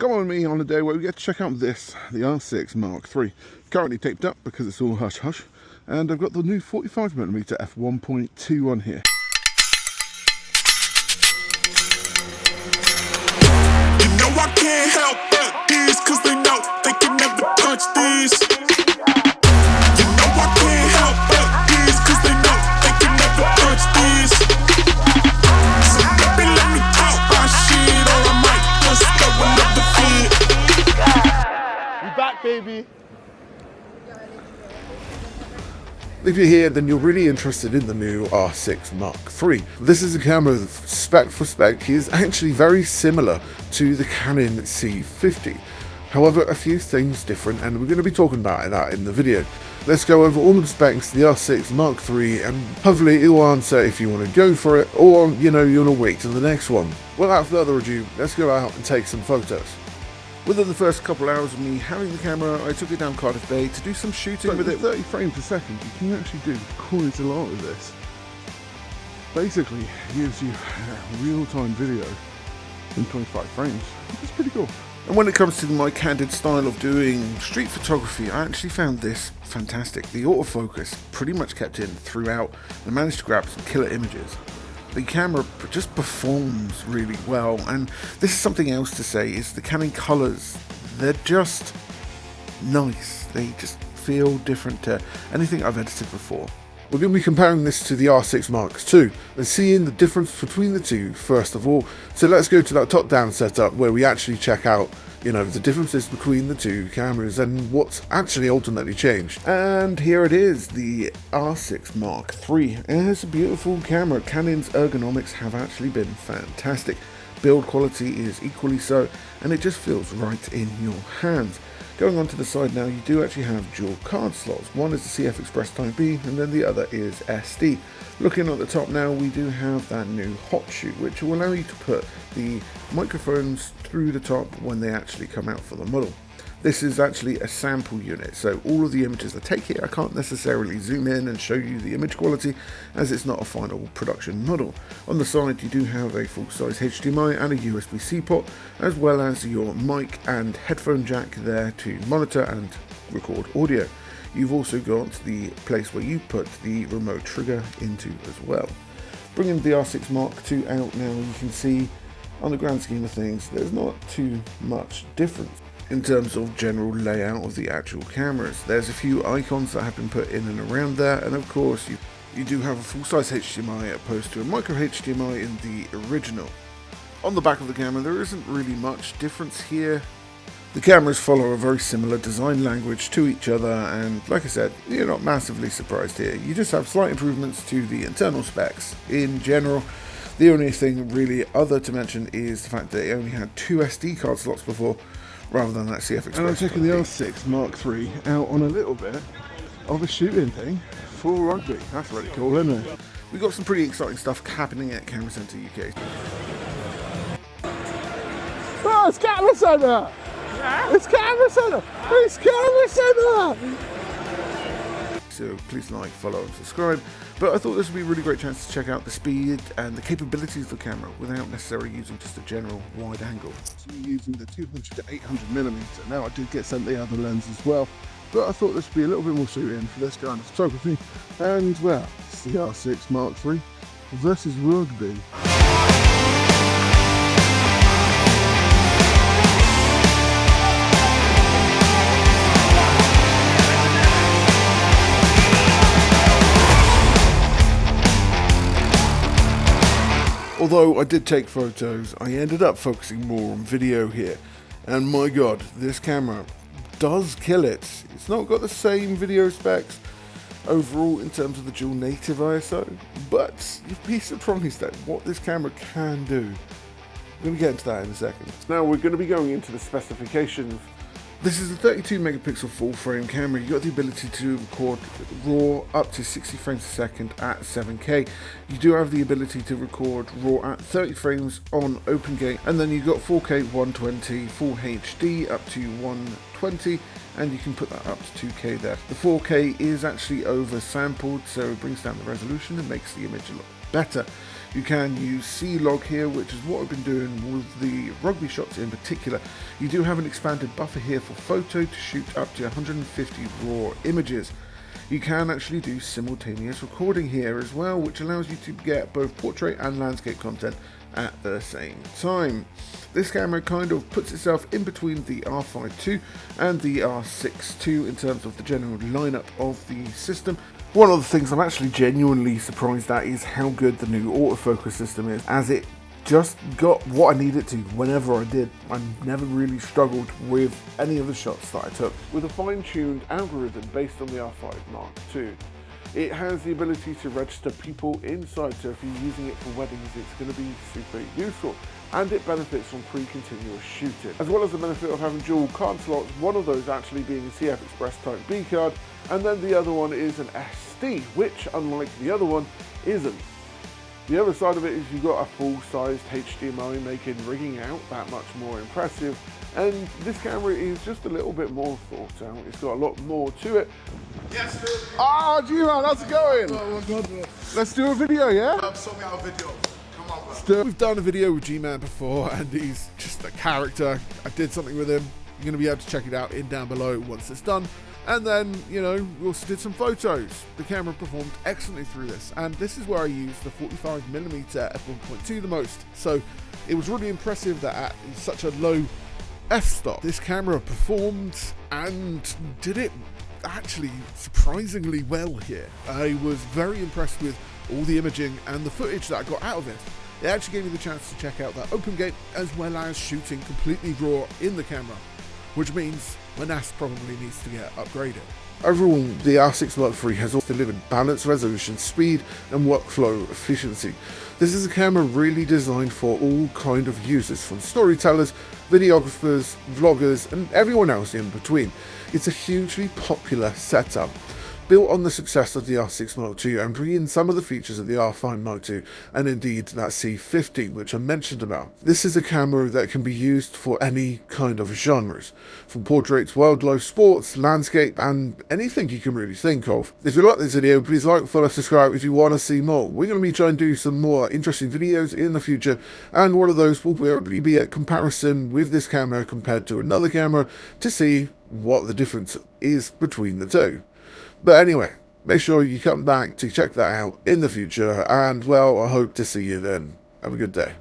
Come on with me on a day where we get to check out this, the R6 Mark III. Currently taped up because it's all hush hush, and I've got the new 45mm f1.2 on here. You know I can't help but these, cause they know they can never touch these. You know I can't help but these, cause they know they can never touch these. So baby, let me talk my shit, or I might just go another fit. We back, baby. If you're here, then you're really interested in the new R6 Mark III. This is a camera that, spec for spec, is actually very similar to the Canon C50. However, a few things different, and we're going to be talking about that in the video. Let's go over all the specs, the R6 Mark III, and hopefully it will answer if you want to go for it, or, you know, you want to wait till the next one. Without further ado, let's go out and take some photos. Within the first couple hours of me having the camera, I took it down Cardiff Bay to do some shooting with it. 30 frames per second, you can actually do quite a lot with this. Basically, it gives you real-time video in 25 frames, which is pretty cool. And when it comes to my candid style of doing street photography, I actually found this fantastic. The autofocus pretty much kept in throughout and managed to grab some killer images. The camera just performs really well, and this is something else to say, is the Canon colours, they're just nice. They just feel different to anything I've edited before. We're going to be comparing this to the R6 Mark II and seeing the difference between the two first of all. So let's go to that top-down setup where we actually check out, you know, the differences between the two cameras and what's actually ultimately changed. And here it is, the R6 Mark III. It's a beautiful camera. Canon's ergonomics have actually been fantastic. Build quality is equally so, and it just feels right in your hands. Going on to the side now, you do actually have dual card slots. One is the CF Express Type B, and then the other is SD. Looking at the top now, we do have that new hot shoe, which will allow you to put the microphones through the top when they actually come out for the model. This is actually a sample unit, so all of the images I take here, I can't necessarily zoom in and show you the image quality as it's not a final production model. On the side you do have a full-size HDMI and a USB-C port, as well as your mic and headphone jack there to monitor and record audio. You've also got the place where you put the remote trigger into as well. Bringing the R6 Mark II out now, you can see on the grand scheme of things there's not too much difference in terms of general layout of the actual cameras. There's a few icons that have been put in and around there, and of course you do have a full-size HDMI opposed to a micro HDMI in the original. On the back of the camera there isn't really much difference here. The cameras follow a very similar design language to each other, and like I said, you're not massively surprised here. You just have slight improvements to the internal specs. In general, the only thing really other to mention is the fact that it only had 2 SD card slots before, rather than that CF Express. And I'm taking the R6 Mark III out on a little bit of a shooting thing for rugby. That's really cool, isn't it? We've got some pretty exciting stuff happening at Camera Centre UK. Oh, it's Camera Centre! It's Camera Centre! It's Camera Centre! So please like, follow and subscribe. But I thought this would be a really great chance to check out the speed and the capabilities of the camera without necessarily using just a general wide angle. So using the 200 to 800mm. Now I did get sent the other lens as well, but I thought this would be a little bit more suited for this kind of photography. And well, it's the R6 Mark III versus Rugby. Although I did take photos, I ended up focusing more on video here. And my god, this camera does kill it. It's not got the same video specs overall in terms of the dual native ISO, but you'd be surprised at what this camera can do. I'm going to get into that in a second. Now we're going to be going into the specifications. This is a 32 megapixel full frame camera. You've got the ability to record RAW up to 60 frames a second at 7K. You do have the ability to record RAW at 30 frames on OpenGate, and then you've got 4K 120, Full HD up to 120, and you can put that up to 2K there. The 4K is actually over sampled, so it brings down the resolution and makes the image a lot better. You can use C-Log here, which is what I've been doing with the rugby shots in particular. You do have an expanded buffer here for photo to shoot up to 150 raw images. You can actually do simultaneous recording here as well, which allows you to get both portrait and landscape content at the same time. This camera kind of puts itself in between the R5 II and the R6 II in terms of the general lineup of the system. One of the things I'm actually genuinely surprised at is how good the new autofocus system is, as it just got what I needed to whenever I did. I never really struggled with any of the shots that I took. With a fine-tuned algorithm based on the R5 Mark II, it has the ability to register people inside, so if you're using it for weddings, it's going to be super useful. And it benefits from pre-continuous shooting, as well as the benefit of having dual card slots, one of those actually being a CF Express Type B card, and then the other one is an SD, which, unlike the other one, isn't. The other side of it is you've got a full-sized HDMI, making rigging out that much more impressive, and this camera is just a little bit more thought out. It's got a lot more to it. Yes, sir. Ah, G-Man, how's it going? Oh, my God, bro. Let's do a video, yeah? Sort me out a video. Come on, bro. We've done a video with G-Man before, and he's just a character. I did something with him. You're going to be able to check it out down below once it's done. And then, you know, we also did some photos. The camera performed excellently through this, and this is where I used the 45mm f1.2 the most. So it was really impressive that at such a low f-stop, this camera performed and did it actually surprisingly well here. I was very impressed with all the imaging and the footage that I got out of it. It actually gave me the chance to check out that open gate, as well as shooting completely raw in the camera, which means my NAS probably needs to get upgraded. Overall, the R6 Mark III has also delivered balanced resolution, speed and workflow efficiency. This is a camera really designed for all kind of users, from storytellers, videographers, vloggers and everyone else in between. It's a hugely popular setup, built on the success of the R6 Mark II and bringing some of the features of the R5 Mark II and indeed that C50 which I mentioned about. This is a camera that can be used for any kind of genres, from portraits, wildlife, sports, landscape and anything you can really think of. If you like this video, please like, follow, subscribe if you want to see more. We're going to be trying to do some more interesting videos in the future, and one of those will probably be a comparison with this camera compared to another camera to see what the difference is between the two. But anyway, make sure you come back to check that out in the future, and well, I hope to see you then. Have a good day.